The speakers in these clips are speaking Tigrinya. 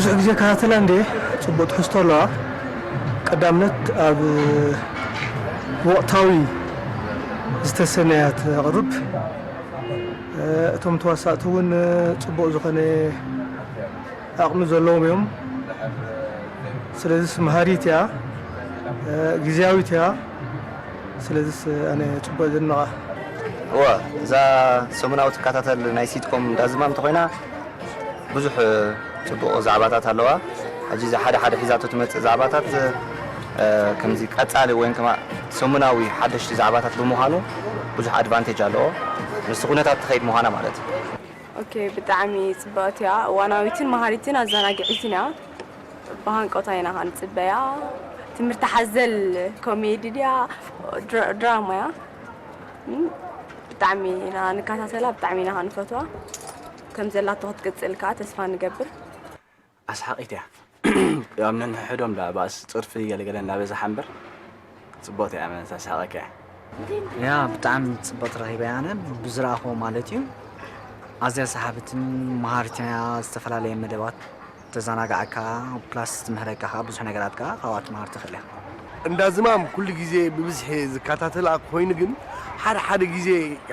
ብዙح ግዜ ከታተላ እንዴ ጽቡቅ ትሕዝቶ ኣለዋ ቀዳምነት ኣብ ወቕታዊ ዝተሰነያት ኣቕርብ እቶም ተዋሳእቲ እውን ጽቡቕ ዝኾነ ኣቕሚ ዘለዎም እዮም ስለዚህ መሃሪት እያ ግዝያዊት እያ ስለዚህ ኣነ ጽቡቕ ዝንቓ እዛ ሰሙናዊ ትከታተል ናይ ሲትኮም እንዳዝማም እንተኾይና ብዙሕ ጽቡቕ ዛዕባታት ኣለዋ ሕጂ እዚ ሓደ ሓደ ሒዛቶ ትመጽእ ዛዕባታት ከምዚ ቀጻሊ ወይም ከማ ሰሙናዊ ሓደሽቲ ዛዕባታት ብምዃኑ ብዙሕ ኣድቫንቴጅ ኣለዎ ምስ ኩነታት ትኸይድ ምዃና ማለት እዩ ኦኬ ብጣዕሚ ጽብቕቲ እያ እዋናዊትን መሃሪትን ኣዘናግዒትን እያ ብሃንቀውታ ኢና ክንጽበያ ትምህርቲ ሓዘል ኮሜዲ ድያ ድራማ እያ ብጣዕሚ ኢና ንከታተላ ብጣዕሚ ኢና ክንፈትዋ ከም ዘላቶ ክትቅጽል ከዓ ተስፋ ንገብር ኣስሓቂት እያ ያም ነንሕዶም ዳ ባስ ጽርፊ ገለገለ እናበዝሓ እምበር ጽቡቕቲ እያ መን ኣስሓቂት እያ ያ ብጣዕሚ ጽቡቕቲ ረኺበ እያ ኣነ ብዝረኣኹ ማለት እዩ ኣዝያ ሰሓብትን መሃሪትን እያ ዝተፈላለየ መደባት ተዘናግዓካ ፕላስ ትምህረካ ብዙሕ ነገራት ከዓ ካብኣት መሃር ትኽእል እያ እንዳዝማም ኩሉ ግዜ ብብዝሒ ዝከታተላ ኮይኑ ግን ሓደ ግዜ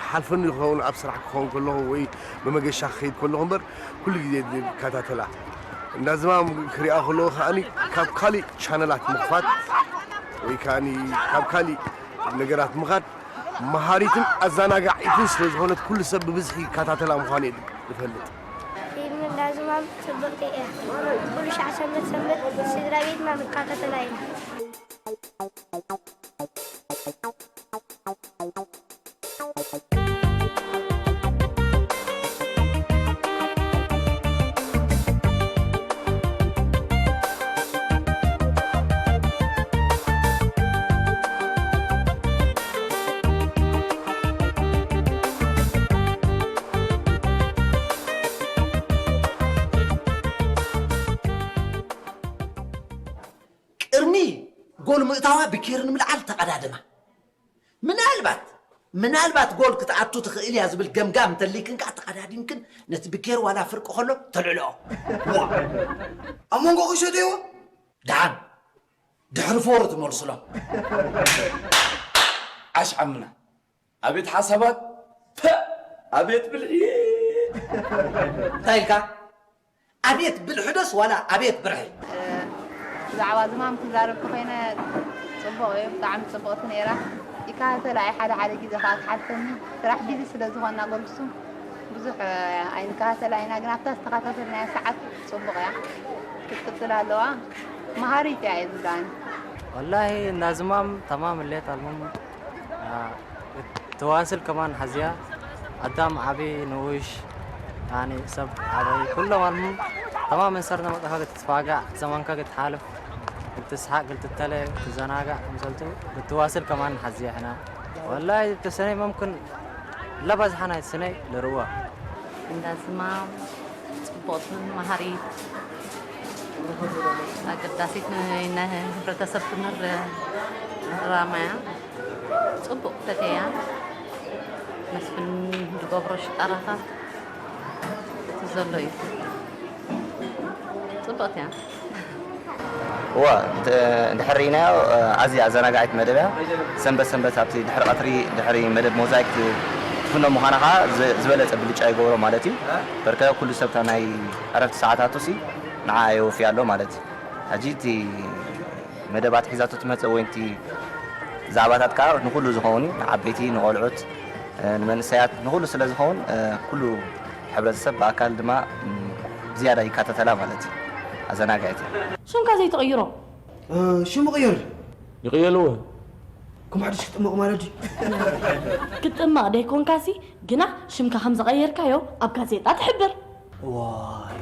ሓልፈኒ ይኸውን ኣብ ስራሕ ክኸውን ከለኹ ወይ ብመገሻ ክኸይድ ከለኹ እምበር ኩሉ ግዜ ዝከታተላ እንዳዝማም ክሪኣ ከለኹ ከዓኒ ካብ ካሊእ ቻነላት ምኽፋት ወይ ከዓኒ ካብ ካሊእ ነገራት ምኻድ መሃሪትን ኣዘናጋዒትን ስለ ዝኾነት ኩሉ ሰብ ብብዝሒ ይከታተላ ምዃኑ እየ ዝፈልጥ ፊልም እንዳዝማም ጽብቕቲ እያ ኩሉ ሻዕ ሰንበት ስድራ ቤትና ንከታተላ ኢና قول مقطعها بكير نملعل تقدادمه منالبات قول كتعطو تخيل يا زبل قمقام تليكن قاعد تقداد يمكن نتبكير ولا فرق خلو تلعلو أمون قوي شديو دعان دحر فورت مرسلو عش عمنا أبيت حسابات أبيت بالعيد تايلكا أبيت بالحدث ولا أبيت برحي زعوا زمان كزارب كفينا صبوا طعم صبوت نيرة يكاتل أي حدا جديد خاط حتى راح بيجي سلزونا قلبسو بزح عين كاتل عين أجنبت استقطت الناس ساعات صبوا يا كنت طلع لوا مهاريتي عايز دان والله نازمام تمام اللي المهم تواصل كمان حزيا قدام عبي نوش يعني سب عبي كله المهم تمام صرنا متفاقة تتفاقع زمان كا تحالف تسحق قلت التلي تزناقع مثلتو بتواصل كمان حزية هنا والله السنة ممكن لبز حنا السنة لروا لازم بطن مهاريت قداسيت إنه برتصب نر رامع صبوا تكيا نسبن دقبرش طرفة تزلوي صبت يعني دحرينا عزي أزناقعت مدبها سنبت أبتي دحر قطري دحري مدب موزايك تفنو مخانقة زبالة أبليش أي قورو مالتي بركة كل سبت أنا عرفت ساعاتاتو سي نعايو في اللو مالتي هجيتي مدبات حيزاتو تمت وينتي زعباتات كار نقولو زخوني عبيتي نقولعوت نمنسيات نقولو سلا زخون كله حبرة السب أكل دماء زيادة يكاتتلا مالتي أزناقعتي شو كذا يتغيروا؟ شو مغير؟ يغيروه كم حدش كتمق مالدي كتمق ده يكون كاسي جنا شمكا خمسة غير كايو أب كاسيتا تحبر واي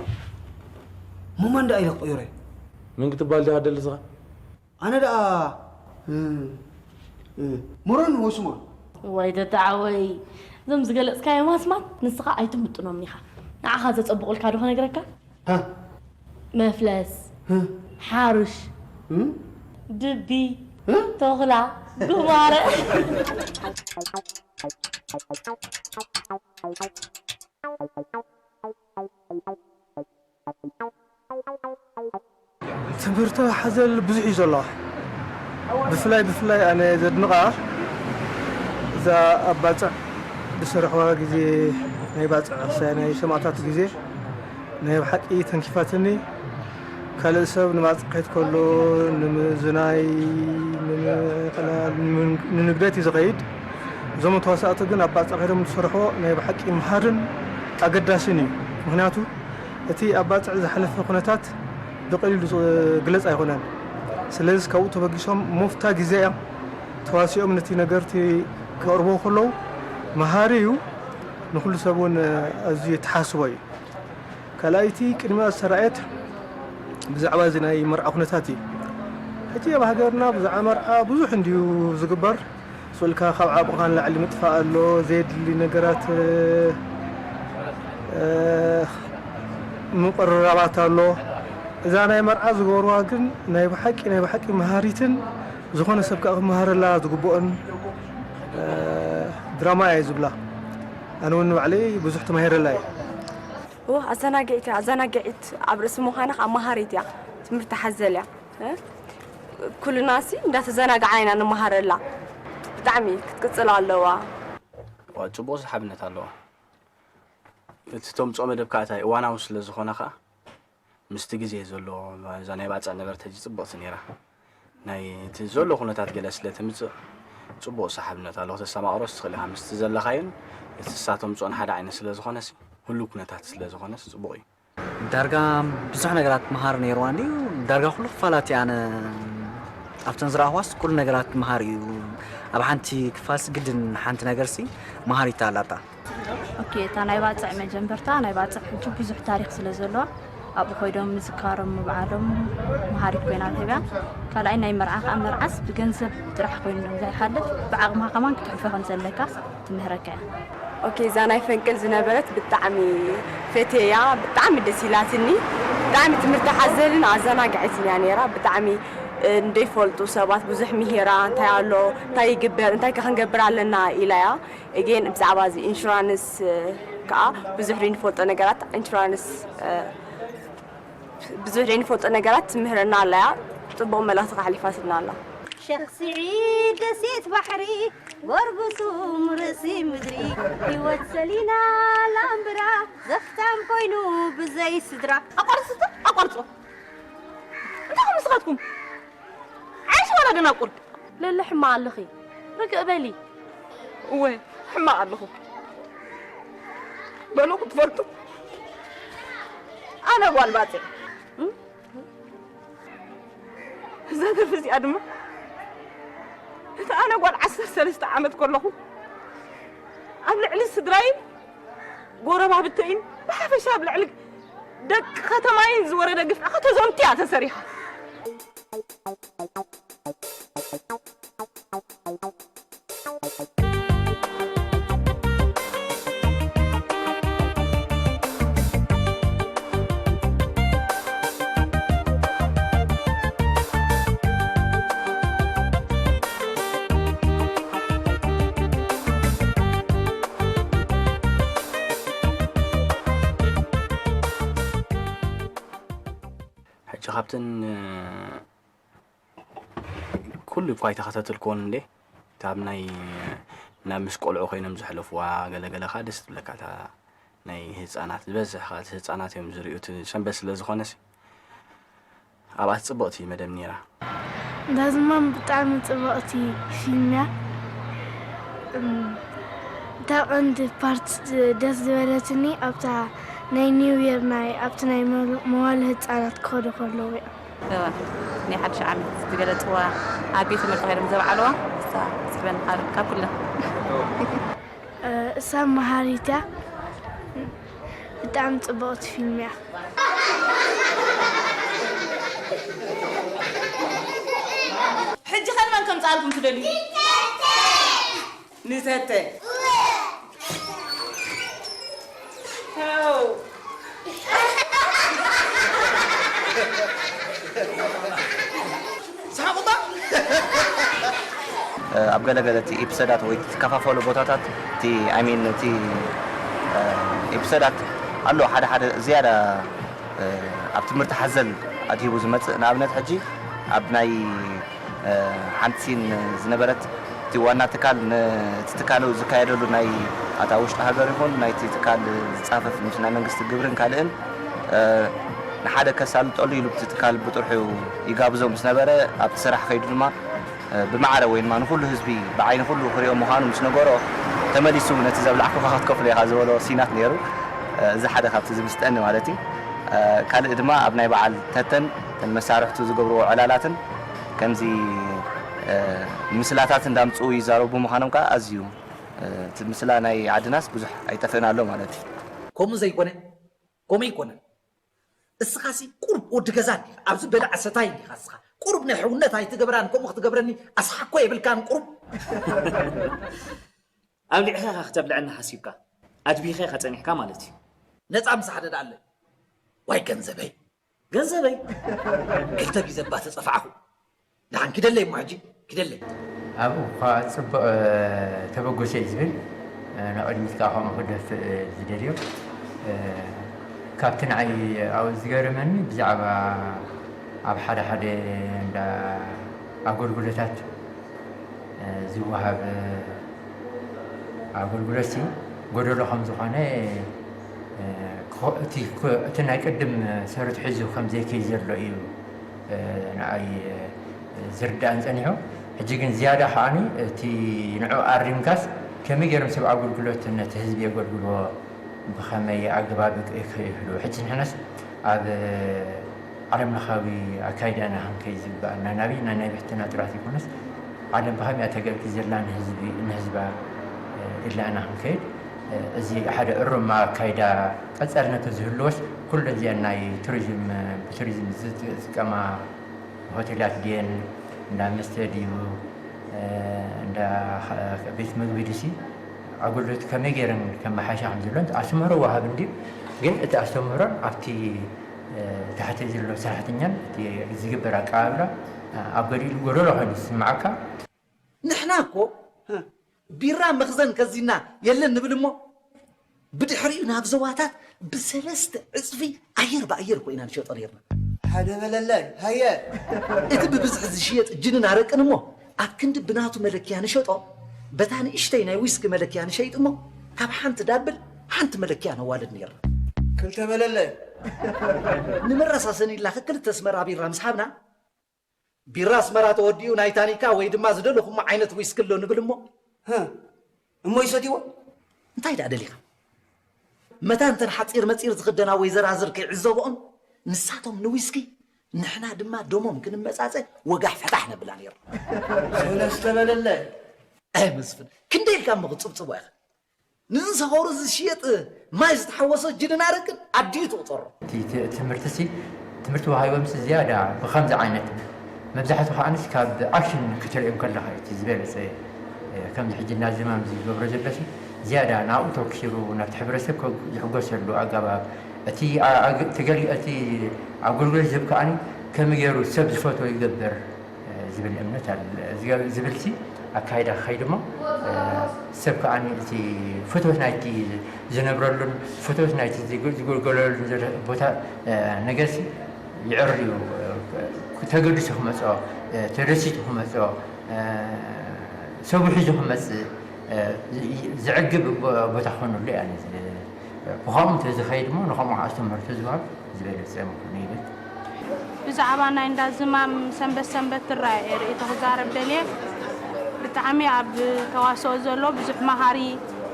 مو من دا إلى غيره من كتب بالي هذا اللي صار أنا دا مرن هو اسمه وايد تعوي زمز قال سكاي ما اسمع نسقى أيتم بتنو منيحة نعها زت أبغى الكادو هنا قركا ها مفلس حارش دبي تغلى قمارة ትምህርታ ሓዘል ብዙሕ እዩ ዘሎ ብፍላይ ኣነ ዘድንቓ እዛ ኣብ ባፅዕ ብስርሕዋ ግዜ ናይ ባፅዕ ናይ ሰማዕታት ግዜ ናይ ብሓቂ ተንኪፋትኒ ካልእ ሰብ ንባፅዕ ከይድ ከሎ ንምዝናይ ንንግደት እዩ ዝኸይድ እዞም ተዋሳእቲ ግን ኣብ ባፅዕ ከይዶም ዝሰርሕዎ ናይ ብሓቂ ምሃርን ኣገዳስን እዩ ምክንያቱ እቲ ኣብ ባፅዕ ዝሓለፈ ኩነታት ብቐሊሉ ግለጽ ኣይኮነን ስለዚ ካብኡ ተበጊሶም ሞፍታ ግዜ እያ ተዋሲኦም ነቲ ነገርቲ ክቕርቦ ከለዉ መሃሪ እዩ ንኩሉ ሰብ እውን ኣዝዩ የተሓስቦ እዩ ካልኣይቲ ቅድሚያ ዝሰራየት ብዛዕባ እዚ ናይ መርዓ ኩነታት እዩ ሕጂ ኣብ ሃገርና ብዛዕባ መርዓ ብዙሕ እንድዩ ዝግበር ስልካ ካብ ዓቕምካ ንላዕሊ ምጥፋእ ኣሎ ዘየድሊ ነገራት ምቕርራባት ኣሎ እዛ ናይ መርዓ ዝገበርዋ ግን ናይ ብሓቂ መሃሪትን ዝኾነ ሰብ ከዓ ክመሃረላ ዝግብኦን ድራማ እያ ዝብላ ኣነ እውን ባዕለይ ብዙሕ ተማሂረላ እየ ኣዘናጊዒት ኣብ ርእሲ ምዃና ከዓ መሃሪት እያ ትምህርቲ ሓዘል እያ ኩልናሲ እንዳተዘናግዓ ኢና ንመሃረላ ብጣዕሚ ክትቅፅል ኣለዋ ፅቡቅ ሰሓብነት ኣለዋ እቲ ተምፅኦ መደብ ከዓ እንታይ እዋናዊ ስለ ዝኾነ ከዓ ምስቲ ግዜ ዘሎ እዛ ናይ ባፅዕ ነበረት ሕጂ ፅቡቕቲ ነይራ ናይ እቲ ዘሎ ኩነታት ገለ ስለ ትምፅእ ፅቡቅ ሰሓብነት ኣለዎ ተሰማቕሮስ ትኽእል ኢኻ ምስቲ ዘለኻዮን እቲ ንሳቶም ምፅኦን ሓደ ዓይነት ስለ ዝኾነሲ ኩሉ ኩነታት ስለ ዝኾነስ ፅቡቕ እዩ ዳርጋ ብዙሕ ነገራት መሃር ነይርዋ እንድዩ ዳርጋ ኩሉ ክፋላት እየ ኣነ ኣብተን ዝረኣኽዋስ ኩሉ ነገራት መሃር እዩ ኣብ ሓንቲ ክፋልስ ግድን ሓንቲ ነገርሲ መሃሪታ ኣላታ ኦኬ እታ ናይ ባፅዕ መጀመርታ ናይ ባፅዕ ሕጂ ብዙሕ ታሪክ ስለ ዘለዋ ኣብኡ ኮይዶም ምዝካሮም ምብዓሎም መሃሪት ኮይና ትህብያ ካልኣይ ናይ መርዓ ከዓ መርዓስ ብገንዘብ ጥራሕ ኮይኑ ዘይሓልፍ ብዓቕምኻ ከማን ክትሕልፎ ከም ዘለካ ትምህረካ እያ ኦኬ እዛ ናይ ፈንቅል ዝነበረት ብጣዕሚ ፈትያ ብጣዕሚ ደስ ኢላትኒ ብጣዕሚ ትምህርቲ ሓዘልን ኣዘናግዕትን እያ ነይራ ብጣዕሚ እንደይፈልጡ ሰባት ብዙሕ ምሄራ እንታይ ኣሎ እንታይ ይግበር እንታይ ክንገብር ኣለና ኢላ እያ እጌን ብዛዕባ እዚ ኢንሹራንስ ከዓ ብዙሕ ንፈልጦ ነገራት ኢንሹራንስ ብዙሕ ንፈልጦ ነገራት ትምህረና ኣላ እያ ፅቡቕ መልእኽቲ ሓሊፋትና ኣላ شيخ سعيد دسيت بحري ورقصوم رسي مدري هيوت سلينا لامبرا زفتام كوينو بزي سدرا أقرصو انتم مسخاتكم عايش ولا قنا قرد لا حما علخي ركب بالي وين حما علخو بالوك تفلتو انا قوال باتي زاد الفزي ادمه أنا قول 13 عامت كلهم قبل علي السدراين قربها بالتين بحافي شاب العلق دق ختماين زوري دق أخذت زومتياتها سريحة ካብተን ኩሉ ኳይ ተኸታተልኩን እንዴ ታብ ናይ ምስ ቆልዑ ኮይኖም ዝሕለፍዋ ገለገለኻ ደስ ትብለካ እታ ናይ ህፃናት ዝበዝሕ ካ ህፃናት እዮም ዝሪኡት ሰንበት ስለ ዝኾነሲ ኣብኣ ፅቡቕቲ መደብ ነይራ ዳዝማን ብጣዕሚ ፅቡቕቲ ፊልም እያ እታ ቀንዲ ፓርት ደስ ዝበለትኒ ኣብታ ናይ ኒው ይር ናይ ኣብቲ ናይ መዋእለ ህፃናት ክኸዱ ከለዉ እያ ናይ ሓድሽ ዓመት ዝገለፅዋ ኣብ ቤት ትምህርቲ ከይዶም ዘብዓልዋ ስሕበን ካብ ኩለን እሳ መሃሪት እያ ብጣዕሚ ፅቡቕቲ ፊልም እያ ሕጂ ከንመን ከም ፃልኩም ትደልዩ ንሰተ ኣብ ገለገለ እቲ ኤፒሶዳት ወይ ትከፋፈሉ ቦታታት እቲ ኣሚን እቲ ኤፒሶዳት ኣሎ ሓደ ዝያዳ ኣብ ትምህርቲ ሓዘል ኣድሂቡ ዝመጽእ ንኣብነት ሕጂ ኣብ ናይ ሓንቲን ዝነበረት እቲ ዋና ትካል ነቲ ትካል ዝካየደሉ ናይ ኣታ ውሽጢ ሃገር ይኹን ናይቲ ትካል ዝጻፈፍ ምስ ናይ መንግስቲ ግብርን ካልእን ንሓደ ከሳልጠሉ ኢሉ እቲ ትካል ብጥርሑ ይጋብዞም ዝነበረ ኣብቲ ስራሕ ከይዱ ድማ ብማዕረ ወይ ድማ ንኩሉ ህዝቢ ብዓይኒ ኩሉ ክሪኦ ምዃኑ ምስ ነገሮ ተመሊሱ ነቲ ዘብላዕኩ ክትከፍሎ ኢኻ ዝበሎ ሲናት ነይሩ እዚ ሓደ ካብቲ ዝምስጠኒ ማለት እዩ ካልእ ድማ ኣብ ናይ በዓል ተተን መሳርሕቱ ዝገብርዎ ዕላላትን ከምዚ ምስላታት እንዳምፅኡ ይዛረቡ ምዃኖም ከዓ ኣዝዩ እቲ ምስላ ናይ ዓድናስ ብዙሕ ኣይጠፍእና ኣሎ ማለት እዩ ከምኡ ዘይኮነ ከምኡ ይኮነ እስኻሲ ቁርብ ወዲ ገዛ ኣብዚ በላዕ ሰታይ ዲኻ እስኻ ቁርብ ናይ ሕውነት ኣይትገብራን ከምኡ ክትገብረኒ ኣስሓኮ የብልካን ቁርብ ኣብ ልዕኻ ክተብልዐና ሓሲብካ ኣድቢኻ ኢኻ ፀኒሕካ ማለት እዩ ነፃ ምሳሓደድ ኣለ ዋይ ገንዘበይ ክልተ ግዜ ባ ተፀፋዕኹ ንሓን ክደለይ እሞ ሕጂ ክደለይ ኣብኡ እኳ ፅቡቕ ተበጎሰ እዩ ዝብል ንቅድሚትካ ከምኡ ክደፍእ ዝደልዮ ካብቲ ንዓይ ኣብኡ ዝገርመኒ ብዛዕባ ኣብ ሓደ ሓደ እንዳ ኣገልግሎታት ዝወሃብ ኣገልግሎት ጎደሎ ከም ዝኾነ እቲ ናይ ቅድም ሰረት ሒዙ ከም ዘይከይ ዘሎ እዩ ንዓይ ዝርዳእን ፀኒሑ ሕጂ ግን ዝያዳ ከዓኒ እቲ ንዑ ኣሪምካስ ከመይ ገይሮም ሰብ ኣገልግሎት ነቲ ህዝቢ የገልግልዎ ብኸመይ ኣገባብ ይኽእሉ ሕጂ ንሕናስ ኣብ ዓለም ለኻዊ ኣካይዳና ክንከይ ዝግባአና ናብይ ናይ ቤትና ጥራት ይኮነስ ዓለም ብኸመይ ተገልግል ዘላ ንህዝባ ኢላና ክንከይድ እዚ ሓደ እሩም ኣካይዳ ቀጻልነቱ ዝህልወስ ኩሉ እዚአን ናይ ብቱሪዝም ዝጥቀማ ሆቴላት ድየን እንዳ መስተ ድዩ እንዳ ቤት ምግቢ ድሲ ኣገልግሎት ከመይ ገይረን ከመሓሻ ከም ዘሎን ኣስተምህሮ ዋሃብ እንዲ ግን እቲ ኣስተምህሮን ኣብቲ ታሕቲ ዘሎ ሰራሕተኛን ዝግበር ኣቀባብላ ኣብ ገዲሉ ጎደሎ ኮይኑ ዝስምዓካ ንሕና እኮ ቢራ መኽዘን ከዚና የለን ንብል እሞ ብድሕሪኡ ናብ ዞባታት ብሰለስተ ዕፅፊ ኣየር ብኣየር ኮይና ንሸጦ ነርና ሓደ በለላይ ሃየ እቲ ብብዝሒ ዝሽየጥ ጅንን ኣረቅን እሞ ኣብ ክንዲ ብናቱ መለክያ ንሸጦ በታ ንእሽተይ ናይ ዊስኪ መለክያ ንሸይጥ እሞ ካብ ሓንቲ ዳብል ሓንቲ መለክያ ነዋልድ ነርና ክልተ በለላይ ንመረሳሰኒ ኢላ ክልተ ስመራ ቢራ ምስ ሃብና ቢራ ስመራ ተወዲኡ ናይ ታኒካ ወይ ድማ ዝደለኹሞ ዓይነት ዊስኪ ኣሎ ንብል እሞ እሞ ይሰትይዎ እንታይ ዳ ደሊኻ መታ እንተን ሓፂር መፂር ዝኽደና ወይ ዘራዝር ከይዕዘብኦም ንሳቶም ንዊስኪ ንሕና ድማ ደሞም ክንመፃፀ ወጋሕ ፈታሕ ነብላ ነርና ሰለስተ በለላይ ኣይ መስፍን ክንደይ ኢልካ እሞ ክፅብፅቦ ኢኻ ንዝሰኸሩ ዝሽየጥ ማይ ዝተሓወሰ ጅንን ኣረቅን ኣድዩ ትቁጠሮ ትምህርቲ ወሃቦምስ ዝያዳ ብከምዚ ዓይነት መብዛሕትኡ ከዓንስ ካብ ኣክሽን ክትሪኦም ከለኻ እቲ ዝበለፀ ከምዚ ሕጂ እናዝማም ዝገብሮ ዘሎሲ ዝያዳ ናብኡ ተወኪሉ ናብቲ ሕብረተሰብ ዝሕገሰሉ ኣገባብ እቲ ኣገልግሎት ዝህብ ከዓኒ ከመይ ገይሩ ሰብ ዝፈትዎ ይገብር ዝብል እምነት ዝብልሲ ኣካይዳ ክኸይድ እሞ ሰብ ከዓኒ እቲ ፍትወት ናይቲ ዝነብረሉን ፍትወት ናይቲ ዝገልገለሉን ቦታ ነገርሲ ይዕር እዩ ተገዲሱ ክመፅኦ ተደሲቱ ክመፅኦ ሰቡ ሒዙ ክመፅእ ዝዕግብ ቦታ ክኾነሉ እያ ብኸምኡ እንተዝኸይድ እሞ ንኸምኡ ኣስተምህርቶ ዝወሃብ ዝበለፀ ምኾኑ ይብል ብዛዕባ ናይ እንዳ ዝማም ሰንበት ትረኣየ ርእይቶ ክዛረብ ደልየ ብጣዕሚ ኣብ ተዋስኦ ዘሎ ብዙሕ መሃሪ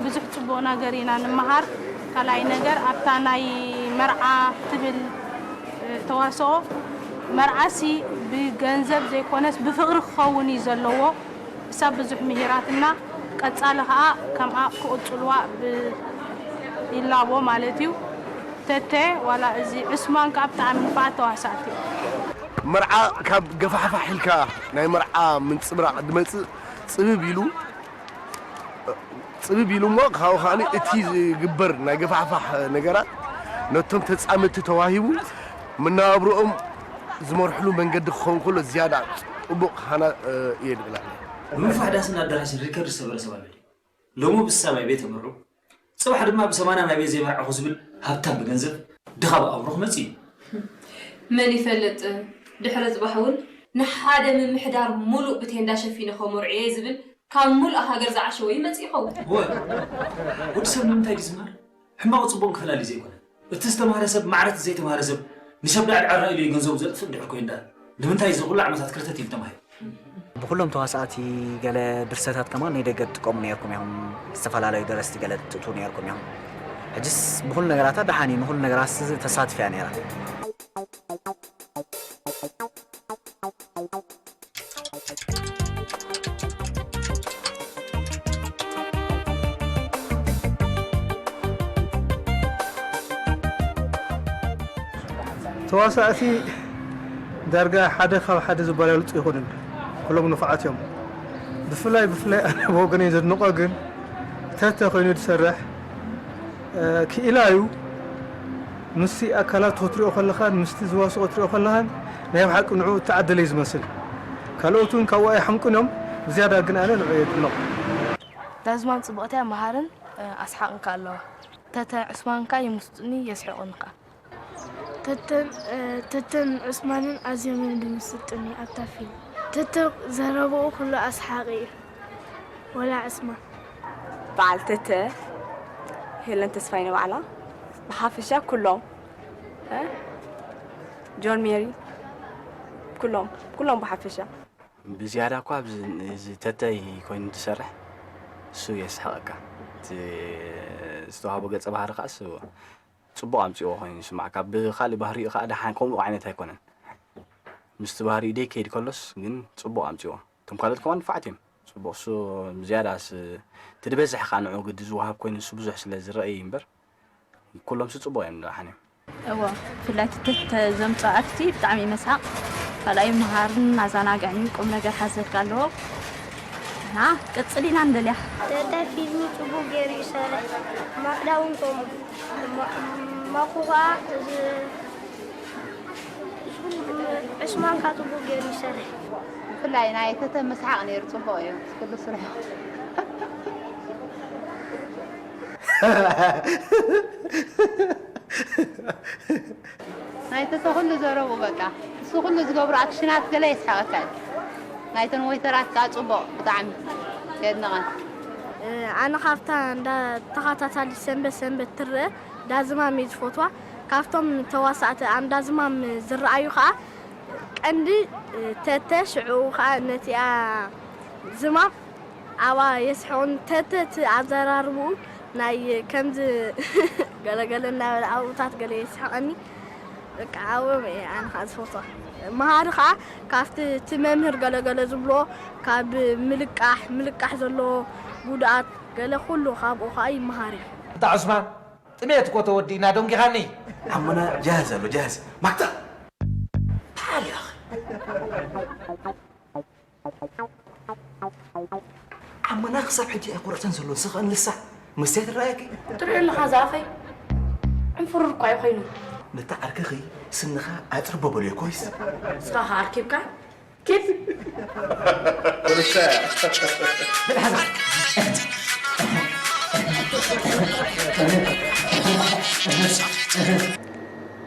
ብዙሕ ፅቡቕ ነገር ኢና ንምሃር ካልኣይ ነገር ኣብታ ናይ መርዓ ትብል ተዋስኦ መርዓሲ ብገንዘብ ዘይኮነስ ብፍቕሪ ክኸውን እዩ ዘለዎ እሳብ ብዙሕ ምሂራትና ቀፃሊ ከዓ ከምኣ ክቕፅልዋ ይላቦ ማለት እዩ ተተ ዋላ እዚ ዕስማን ካብ ብጣዕሚ ንፋዕ ተዋሳእቲ መርዓ ካብ ገፋሕፋሕ ኢልካ ናይ መርዓ ምንፅብራቕ ድመፅእ ፅብብ ኢሉ እሞ ካብኡ ከዓኒ እቲ ዝግበር ናይ ገፋሕፋሕ ነገራት ነቶም ተፃመቲ ተዋሂቡ መነባብሮኦም ዝመርሕሉ መንገዲ ክኸውን ከሎ ዝያዳ ፅቡቕ ሃና እየ ንብላ ብምፋሕ ዳስና ኣዳራሽ ሪከርድ ዝሰበረ ሰብ ኣሎ ሎሙ ብሳባይ ቤት ተመርዑ ፅባሕ ድማ ብሰማና ናይ ቤት ዘይመርዓኹ ዝብል ሃብታም ብገንዘብ ድኻ ብኣእምሮ ክመፅ እዩ من يفلت دحرز بحول نحاده من محدار ملؤ بتهندا شفينه خمر عيزبل كان ملؤ هاجر زعشوي مصيخو هو ودسب نمتاي دزمار حماق صبون كفلالي زي كونه اتستماره سب معرت زي تماره سب نسب داع عرا الي غنزو زلف دحر كويندا نمنتاي زغل عمسات كرتت يفتماي بكلهم تواساتي قال درستات كمان يدقت تقوم نيركم يوم استفلا لي درستي قالت تتون نيركم يوم اجس بكل نغرات دحاني بكل نغرات تصادف يعني راه تواساتي درجة حدا خا حدا زبالة لطي يخونن كلهم نفعات يوم بفلاي أنا بوقني زد نقاقن تاتا خينو تسرح كإلايو نسي أكلات وطريقو خلخان نسي زواسو وطريقو خلخان نيام حق نعو تعدل يزمسل كالوتون كواي حمكنهم زيادة قنا أنا نعيد النق لازمان صبغتها مهارن أسحقن كالله تاتا عثمان كاي مستني يسحقن كا تتن عثمان أزيمين دمستني أبتفين تتن زربو كل أسحاقي ولا عثمان بعل تتا هي اللي انت سفينة وعلا بحافشة كلهم جون ميري كلهم بحافشة بزيادة كواب زي تتا يكون تسرح سو يسحقك استوها بقى صباح رقص صبوا أمسيو هاي سمعك بخالي بحري خا حان قوم وعينتها يكونن مستبحري دي كيد كلش جن صبوا أمسيو تم قالت كمان فاتهم صبوا سو زيادة تدبز حقان عقد زوهاب كون سبزح سلاز رأي ينبر كلهم صبوا يم حني أوه فلات تت زمت أكتي بتعمي مسحق فلاي مهارن عزانا قاعدين قمنا جا حاسد قالوا ها قصلينا عندليا تتا فيلم تبو غيري سارة ما داونكم ما خوغا عثمان كاتبو غيري سارة فلاي ناي تتا مسحق نير صبوي كل صراحة ناي تتا كل زرو بقى سو كل زغبر اكشنات قال يسحقك ناي تنويترات كاصبو بتعمي كدنا أنا خافتا دا تخاطاتالي سنبة ترى دا زمام يتفوتوا كافتم تواسعت عن دا زمام زرعيو خا عندي تتشعو خا نتي زمام عوا يسحون تتت عزراربو ناي كمز قالنا عوتات قال يسحقني كعاوم أنا خاص فوتوا مهارخا كافت تمامهر قال زبلو كاب ملقح زلو قدات قال كله خاب وخاي مهاري انت عثمان تميت كو تودينا دونكي خاني عمنا جاهز له جاهز مقطع تعال يا اخي عمنا خصب حدي قرصن زلو سخن لسه مستيت رايك ترى اللي خزافي انفر ركعي خينو نتعرك خي سنخا اتربو بلي كويس صراحة اركبك كيف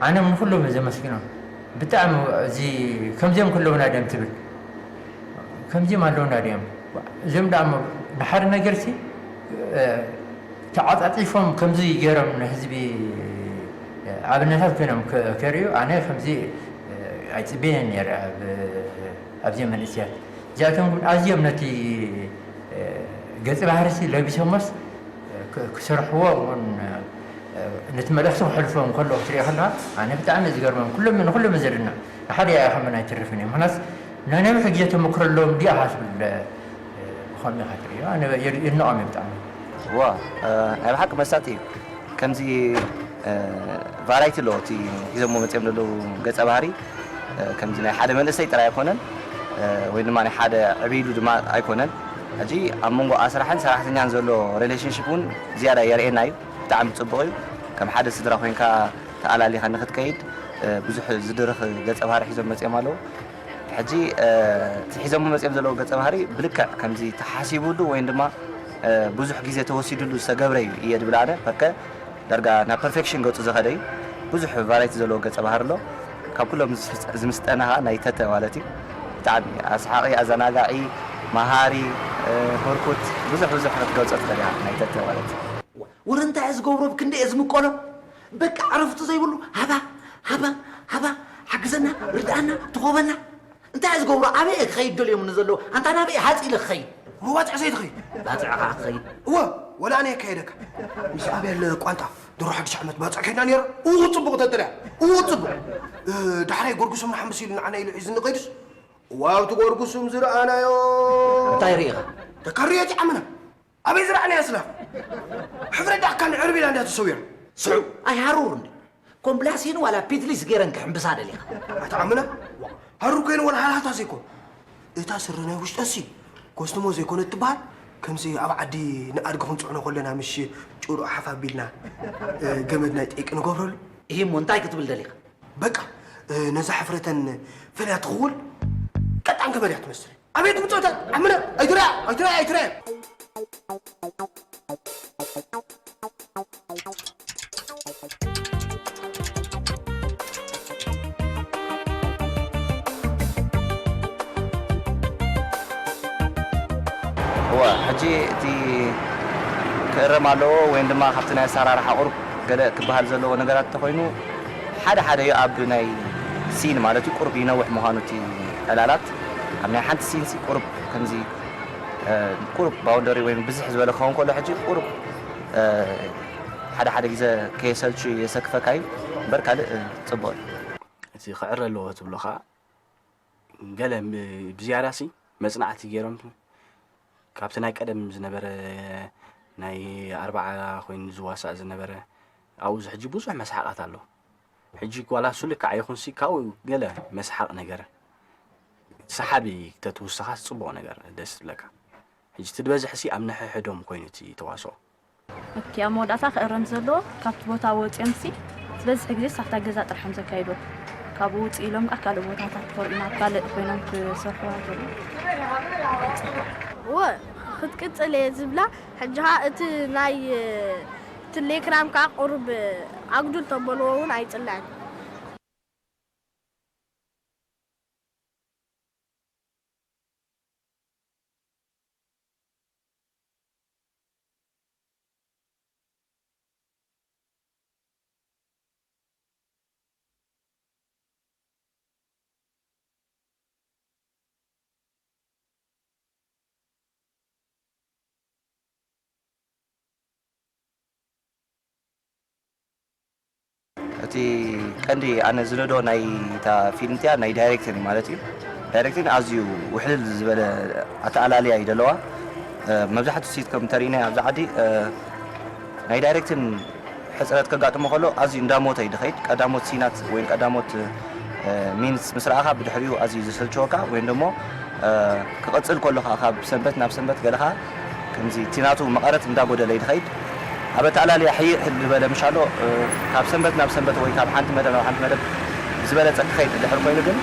أنا من كلهم زي مسكينهم بتعم زي كم زي كلهم نادم تبل كم زي ما لون نادم زي مدعم نحر نجرسي تعاطيفهم كم زي جرم نهزبي عبناتات كانوا كريو أنا كم زي عتبين يرى أبزي من السياد جاتهم أزيم نتي قلت بحرسي لو بيسمس كسرحوا ون نتملكوا حلفهم كله تري خلها أنا بتعمل زجرهم كل مزرنا أحد يا خمنا يترفني مناس نحن حجيت مكر لهم دي أحس خلنا خاطري أنا النعم بتاعنا وا أنا حق مساتي كم زي فرايتي لوتي إذا مو متعمل له قصة بحري كم زي حدا من السيطرة يكونن وين ما حدا عبيد ودما يكونن أجي أمونغو أسرحن صراحة ينزلوا ريليشن شيبون زيادة يرئينايو تعم تصبغيو كم حدا سدرا خوينكا تعالى لي خلينا نخد كيد بزح زدرخ قصة بحري حزم متعم مالو حجي حزم متعم زلوا قصة بحري بلكا كم زي تحاسبودو وين دما بزح جزء توسيدلو سجبري يد بلعنا فكا درجة نا perfection قط زخدي بزح فرايت زلوا قصة بحر له ካብ ኩሎም ዝምስጠናኻ ናይ ተተ ማለት እዩ ብጣዕሚ ኣስሓቂ ኣዘናጋዒ መሃሪ ህርኩት ብዙሕ ብዙሕ ክትገልፆ ትኽእል ኢኻ ናይ ተተ ማለት እዩ ورنت عايز جورب كندي اسم كله بك عرفت زي يقولوا هبا حجزنا ردانا تقوبنا انت عايز جورب ابي خيد دول يوم نزلوا انت انا ابي حاسي لخي هو واتع زي تخي باتع خي هو ولا انا كيدك مش ابي القوانتا دروح حق شحمت باتع كينا نير وصبق تطلع وصبق دحري غورغسو من حمسي لنا انا يعز نقيدس واو تغورغسو زرا انا يو طايريغا تكريت عمنا ابي زرعني اسلام حفرد كان عربي لا تسوير سعو اي هارون كومبلاسين ولا بيتليس غيرنك حمبساده لي اتعمنا هارون كاين ولا حالات زيكو اتا سرنا وش تسي كوستمو زيكون تبال كمزي اب عدي نادغون صعنو كلنا مشي جورو حفابيلنا جمدنا يطيق نغبرل هي مونتاي كتبل دليق بقى نزا حفرتن فلا تقول قطعن كبريات مسل ابيت مصوتا عمنا ايترا هو حجي تي كرمالو وين دما خفتنا سرار حقرب قال كبهال زلو نغرات تخوينو حدا ياب ناي سين مالتي قرب ينوح مهانتي علالات امنا حنت سين سي قرب كمزي قرب باوندري وين بزح زبل خون كله حجي قرب حدا غيزه كيسلشي يسكفكاي بركال صبول تي خعر له تبلخا قال بزياراسي مصنعتي غيرهم كابتن هاي قدم زنبر ناي 4 خوين زواسا زنبر او حجي بوزح مسحقات له حجي ولا سلك عيخون سي كاو قال مسحق نجر سحابي تتوسخ صبو نجر دس لك حجي تدبزح سي امنح حدوم كوينتي تواصو اوكي اموداتا خرم زلو كابت بوتا وطيمسي تبزح غزي صحتا غزا طرحم زكايدو كابو وطيلهم اكل بوتاتا فورنا قال خوينم كسرحوا و خدقصل زبلا حجها ات ناي تليجرام كا قرب اقدل تبلوون ايطلعن تي كندي انا زندو ناي تا فيلمتيا ناي دايركتور مالتي دايركتور ازيو وحلل زبل اتعلالي ايدلوا مبزحت سيت كم ترينا ابزعدي ناي دايركتور حصلت كغاطمو خلو ازي انداموت يدخيد قداموت سينات وين قداموت مينس مسراخا بدحريو ازي زسلچوكا وين دمو كقصل كلخا خاب سنبت ناب سنبت غلخا كمزي تيناتو مقرت انداغودل يدخيد أبى تعالى لي حي حد بلا مش علو كاب سنبت ناب سنبت وين كاب حنت مدى حنت مدى زبالة تخيل اللي حرف وين يقول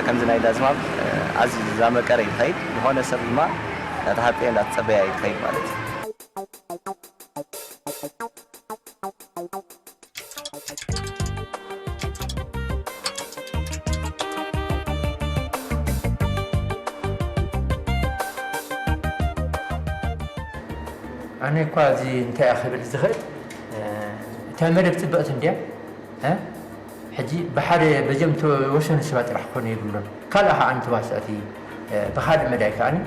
كم زناي لازم عزيز زعما كريم خيل هون السبب ما تحطين لا تسبيع خيل مالك أنا كوازي أنت أخي بالزخت تمرك تبقى تنديا ها حجي بحر بجمت وشن سبات راح كوني يقولون قال أها أنت واسأتي بحر مدايك أنا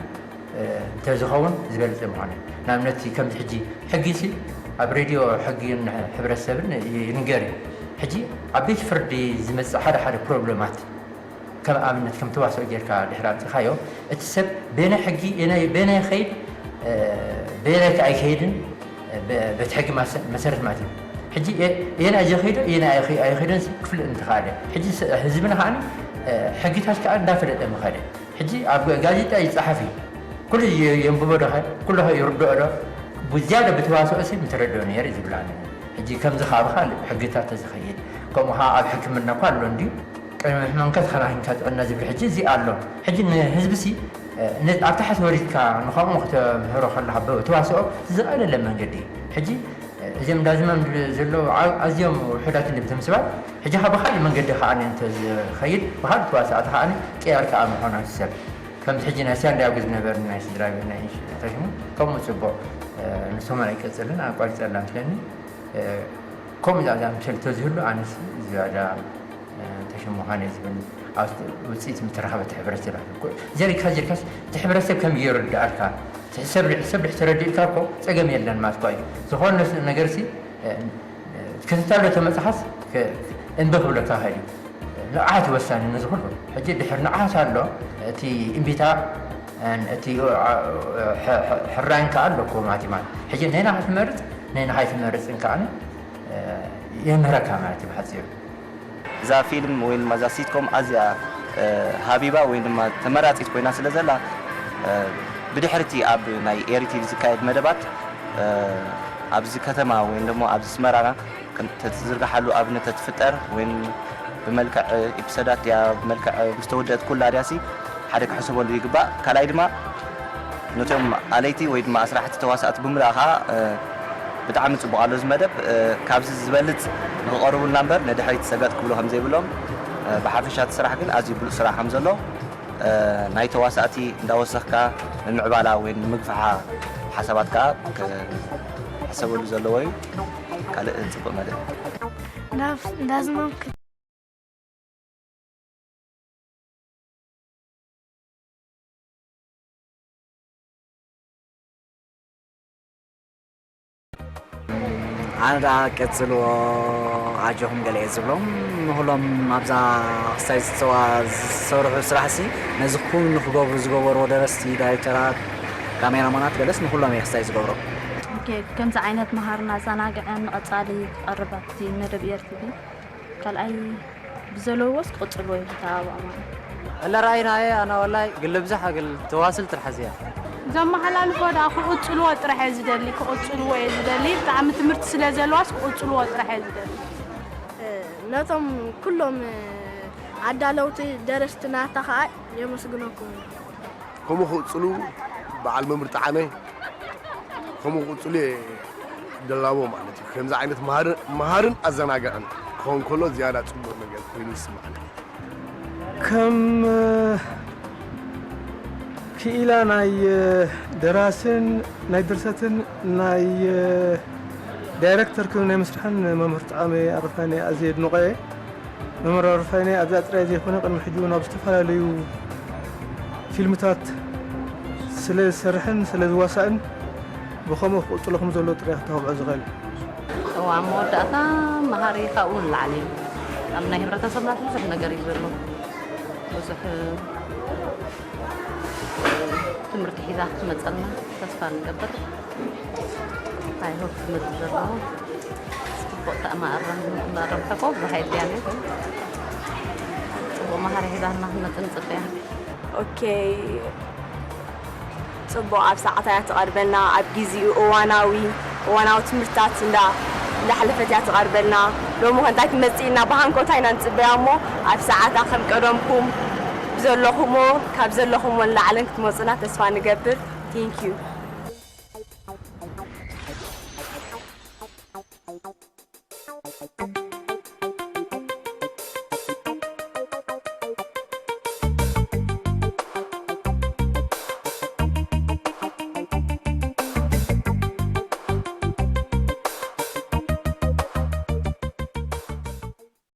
تزخون زبالة زمانه نامنتي كم حجي حقيسي أبريديو حقي حبر السبن ينقري حجي عبيت فردي زمز حدا بروبلمات كم آمنت كم تواصل جيرك الإحرام تخايو السب بين حقي أنا بين خير بينك أي خيدن بتحكي مسرت ماتي حجي أنا أجي خيدن أنا أي خيدن كفل انتخابه حجي حزبنا هان حقي تاش كأن دافع الأم خاله حجي أبغى قاعد أي صحفي كل يوم ببرها كلها يردوا له بزيادة بتواصل أسي متردون يا رجل بلاني حجي كم زخاب خال حقي تاش خيد كم ها أبحكم من نقال لندي إحنا نكثر عن كذا الناس بالحجي زي قالوا حجي حزبسي أفتحت وريك نخاف مخت هروح الله حبه تواسو زال لما جدي حجي እዚኦም ዳዝማም ዘሎ ኣዝዮም ውሕዳት ልብቶም ሰባት ሕጂ ካ ብካሊእ መንገዲ ከዓኒ እንተዝኸይድ ብካልእ ተዋሳእቲ ከዓኒ ቀያርካ ኣብ ምኾና ሰብ ከምዚ ሕጂ ናይ ሳንዳያጎ ዝነበረ ናይ ስድራ ቤት ናይ ተሽሙ ከምኡ ፅቡቅ ንሶማል ኣይቀፅልን ኣቋሪፀላ ምስለኒ ከምኡ ዝኣምሰል ተዝህሉ ኣነስ ዝያዳ ተሸምዃነ ዝብል ውፅኢት ምትረኸበት ሕብረተሰብ ጀሪካስ እቲ ሕብረተሰብ ከም ይርዳእልካ ሰብ ተረዲእካ እኮ ፀገም የለን ማለት እዩ ዝኾነ ነገር ሲ ክትታሎ ተመፅሓስ እንበክብለካ ኸዲ ንዓት ወሳኒ ነዚ ኩሉ ሕጂ ድሕር ንዓት ኣሎ እቲ እምቢታ እቲ ሕራንካ ኣለኮ ማለት እዩ ማለት ሕጂ ናይና ክትመርፅ ናይና ካይትመርፅን ከዓኒ የምህረካ ማለት እዩ ብሓፂሩ እዛ ፊልም ወይ ድማ እዛ ሲትኮም ኣዝያ ሃቢባ ወይ ድማ ተመራፂት ኮይና ስለ ዘላ ብድሕርቲ ኣብ ናይ ኤሪቲቪ ዝካየድ መደባት ኣብዚ ከተማ ወይ ድማ ኣብዚ ስመራና ተዝርጋሓሉ ኣብነት ተትፍጠር ወይ ብመልክዕ ኤፒሶዳት ያ ብመልክዕ ምስተወደአት ኩላ ድያሲ ሓደ ክሕሰበሉ ይግባእ ካልኣይ ድማ ነቶም ኣለይቲ ወይ ድማ ስራሕቲ ተዋሳእቲ ብምልእኻ ብጣዕሚ ፅቡቅ ኣሎ ዝመደብ ካብዚ ዝበልፅ ንክቐርቡልና እምበር ንድሕሪት ሰገጥ ክብሎ ከም ዘይብሎም ብሓፈሻ እቲ ስራሕ ግን ኣዝዩ ብሉፅ ስራሕ ከም ዘሎ ናይ ተዋሳእቲ እንዳወሰኽካ ንምዕባላ ወይ ንምግፋሓ ሓሳባት ከዓ ክሕሰበሉ ዘለዎ እዩ ካልእ ፅቡቅ መደብ እንዳዝማም ኣነ ዳ ቀፅልዎ ኣጆኹም ገለ እየ ዝብሎም ንኩሎም ኣብዛ ክስታይ ዝሰርሑ ስራሕሲ ነዚ ኩሉ ንክገብሩ ዝገበርዎ ደረስቲ ዳይሬክተራት ካሜራማናት ገለስ ንኩሎም እየ ክስታይ ዝገብሮ ከምዚ ዓይነት መሃርና ዘናግዐን ንቐፃሊ ክቐርብ ኣብቲ መደብ ኤርቲቪ ካልኣይ ብዘለዎስ ክቕፅልዎ እዩ ተባብዖ ማለት እለ ረኣይናየ ኣነ ወላይ ግልብዛሕ ግል ተዋስል ጥራሕ እያ ዘመሓላልፎ ዳ ክቕፅልዎ ጥራሕ እየ ዝደሊ ክቕፅልዎ እየ ዝደሊ ብጣዕሚ ትምህርቲ ስለ ዘለዋስ ክቕፅልዎ ጥራሕ እየ ዝደሊ ነቶም ኩሎም ኣዳለውቲ ደረስቲናታ ከዓ የመስግነኩም ከምኡ ክቕፅሉ በዓል መምህር ጣዕመ ከምኡ ክቕፅሉ ደላዎ ማለት እዩ ከምዚ ዓይነት መሃርን ኣዘናግዕን ክኸውን ከሎ ዝያዳ ፅቡቅ ነገር ኮይኑ ይስማዓኒ ከም ክኢላ ናይ ደራስን ናይ ድርሰትን ናይ ዳይሬክተር ክም ናይ መስርሕን መምህር ጣዕመ ኣረፋይነ ኣዝየ ድንቆየ መምህር ኣረፋይነ ኣብዛ ጥራይ ዘይኮነ ቅድሚ ሕጂ እውን ኣብ ዝተፈላለዩ ፊልምታት ስለ ዝሰርሕን ስለ ዝዋሳእን ብከምኡ ክቕፅሎ ከም ዘሎ ጥራይ ክተባብዖ ዝኽእል እዋን መወዳእታ መሃሪ ካብኡ ንላዕሊ እዩ ኣብ ናይ ሕብረተሰብና ብዙሕ ነገር እዩ ዘሎ ብዙሕ ትምህርቲ ሒዛ ክትመፀልና ተስፋ ንገብር ኣይሆፕ ትምህርቲ ዘለዎ ፅቡቅ ተኣማእረምተኮ ብሃይል ያለ ፅቡቅ መሃሪ ሒዛና ክንመፅንፅፍ እያ ኦኬ ፅቡቅ ኣብ ሰዓታ እያ ትቐርበልና ኣብ ግዚኡ እዋናዊ ትምህርትታት እንዳሕለፈት እያ ትቐርበልና ሎሚ ከንታይ ትመፅእ ኢልና ብሃንኮታ ኢና ንፅበያ እሞ ኣብ ሰዓታ ከም ቀደምኩም ዘለኹሞ ካብ ዘለኹሞ ንላዕለን ክትመፁና ተስፋ ንገብር ቴንክ ዩ